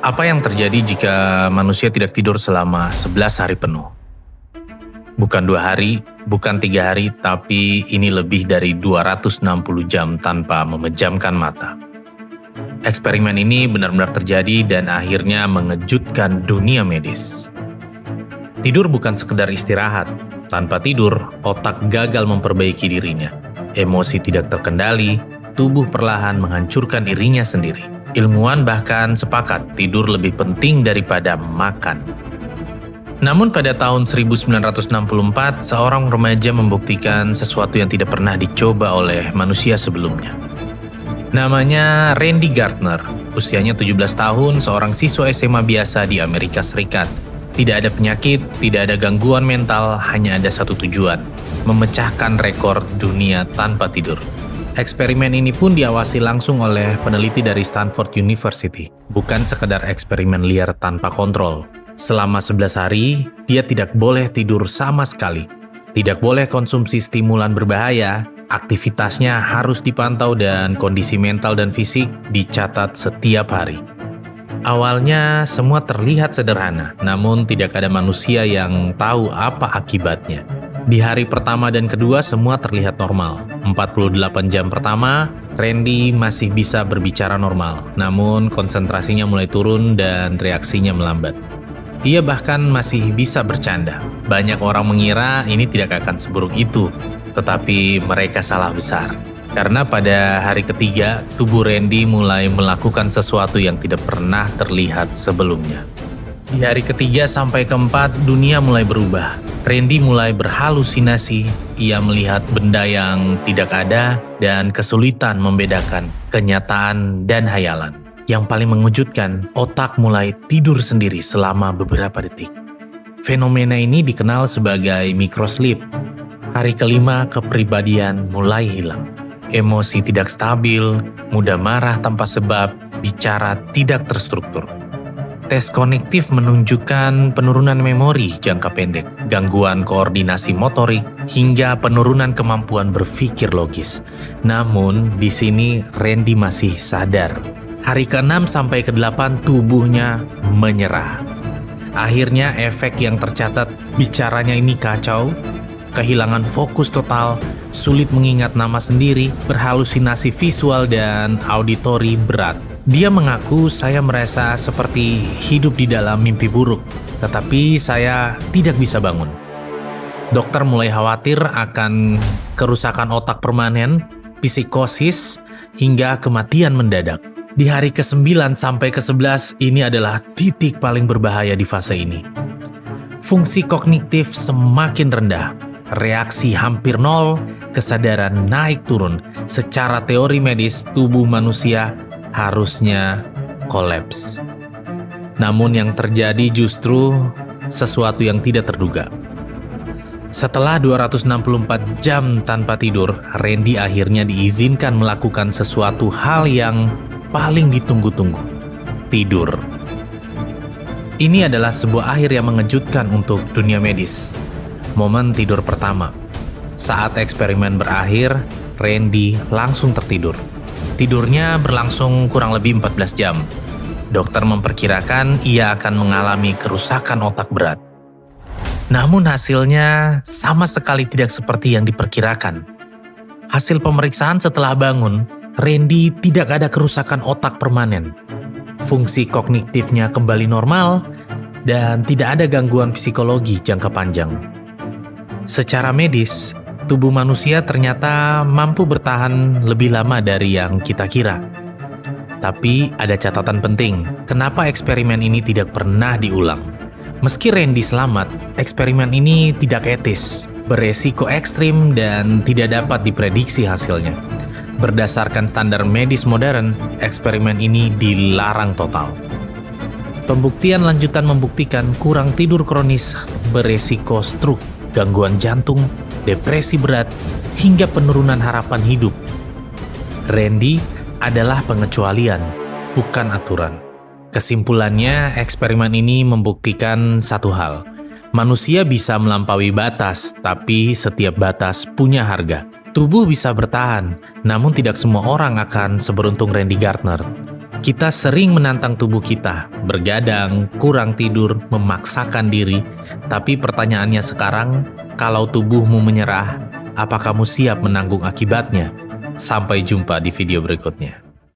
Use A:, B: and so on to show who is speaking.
A: Apa yang terjadi jika manusia tidak tidur selama 11 hari penuh? Bukan 2 hari, bukan 3 hari, tapi ini lebih dari 260 jam tanpa memejamkan mata. Eksperimen ini benar-benar terjadi dan akhirnya mengejutkan dunia medis. Tidur bukan sekedar istirahat. Tanpa tidur, otak gagal memperbaiki dirinya. Emosi tidak terkendali, tubuh perlahan menghancurkan dirinya sendiri. Ilmuwan bahkan sepakat tidur lebih penting daripada makan. Namun pada tahun 1964, seorang remaja membuktikan sesuatu yang tidak pernah dicoba oleh manusia sebelumnya. Namanya Randy Gardner, usianya 17 tahun, seorang siswa SMA biasa di Amerika Serikat. Tidak ada penyakit, tidak ada gangguan mental, hanya ada satu tujuan, memecahkan rekor dunia tanpa tidur. Eksperimen ini pun diawasi langsung oleh peneliti dari Stanford University. Bukan sekedar eksperimen liar tanpa kontrol. Selama 11 hari, dia tidak boleh tidur sama sekali. Tidak boleh konsumsi stimulan berbahaya, aktivitasnya harus dipantau dan kondisi mental dan fisik dicatat setiap hari. Awalnya semua terlihat sederhana, namun tidak ada manusia yang tahu apa akibatnya. Di hari pertama dan kedua semua terlihat normal. 48 jam pertama, Randy masih bisa berbicara normal, namun konsentrasinya mulai turun dan reaksinya melambat. Ia bahkan masih bisa bercanda. Banyak orang mengira ini tidak akan seburuk itu, tetapi mereka salah besar. Karena pada hari ketiga, tubuh Randy mulai melakukan sesuatu yang tidak pernah terlihat sebelumnya. Di hari ketiga sampai keempat, dunia mulai berubah. Randy mulai berhalusinasi, ia melihat benda yang tidak ada dan kesulitan membedakan kenyataan dan hayalan. Yang paling mengejutkan, otak mulai tidur sendiri selama beberapa detik. Fenomena ini dikenal sebagai microsleep. Hari kelima, kepribadian mulai hilang. Emosi tidak stabil, mudah marah tanpa sebab, bicara tidak terstruktur. Tes kognitif menunjukkan penurunan memori jangka pendek, gangguan koordinasi motorik, hingga penurunan kemampuan berpikir logis. Namun, di sini Randy masih sadar. Hari ke-6 sampai ke-8 tubuhnya menyerah. Akhirnya efek yang tercatat, bicaranya ini kacau, kehilangan fokus total, sulit mengingat nama sendiri, berhalusinasi visual dan auditori berat. Dia mengaku, saya merasa seperti hidup di dalam mimpi buruk, tetapi saya tidak bisa bangun. Dokter mulai khawatir akan kerusakan otak permanen, psikosis, hingga kematian mendadak. Di hari ke-9 sampai ke-11, ini adalah titik paling berbahaya di fase ini. Fungsi kognitif semakin rendah, reaksi hampir nol, kesadaran naik turun. Secara teori medis, tubuh manusia harusnya kolaps. Namun yang terjadi justru sesuatu yang tidak terduga. Setelah 264 jam tanpa tidur, Randy akhirnya diizinkan melakukan sesuatu hal yang paling ditunggu-tunggu, tidur. Ini adalah sebuah akhir yang mengejutkan untuk dunia medis. Momen tidur pertama. Saat eksperimen berakhir, Randy langsung tertidur. Tidurnya berlangsung kurang lebih 14 jam. Dokter memperkirakan ia akan mengalami kerusakan otak berat. Namun hasilnya sama sekali tidak seperti yang diperkirakan. Hasil pemeriksaan setelah bangun, Randy tidak ada kerusakan otak permanen. Fungsi kognitifnya kembali normal dan tidak ada gangguan psikologi jangka panjang. Secara medis, tubuh manusia ternyata mampu bertahan lebih lama dari yang kita kira. Tapi ada catatan penting, kenapa eksperimen ini tidak pernah diulang. Meski Randy selamat, eksperimen ini tidak etis, beresiko ekstrim dan tidak dapat diprediksi hasilnya. Berdasarkan standar medis modern, eksperimen ini dilarang total. Pembuktian lanjutan membuktikan kurang tidur kronis beresiko stroke, gangguan jantung, depresi berat, hingga penurunan harapan hidup. Randy adalah pengecualian, bukan aturan. Kesimpulannya, eksperimen ini membuktikan satu hal. Manusia bisa melampaui batas, tapi setiap batas punya harga. Tubuh bisa bertahan, namun tidak semua orang akan seberuntung Randy Gardner. Kita sering menantang tubuh kita, bergadang, kurang tidur, memaksakan diri. Tapi pertanyaannya sekarang, kalau tubuhmu menyerah, apa kamu siap menanggung akibatnya? Sampai jumpa di video berikutnya.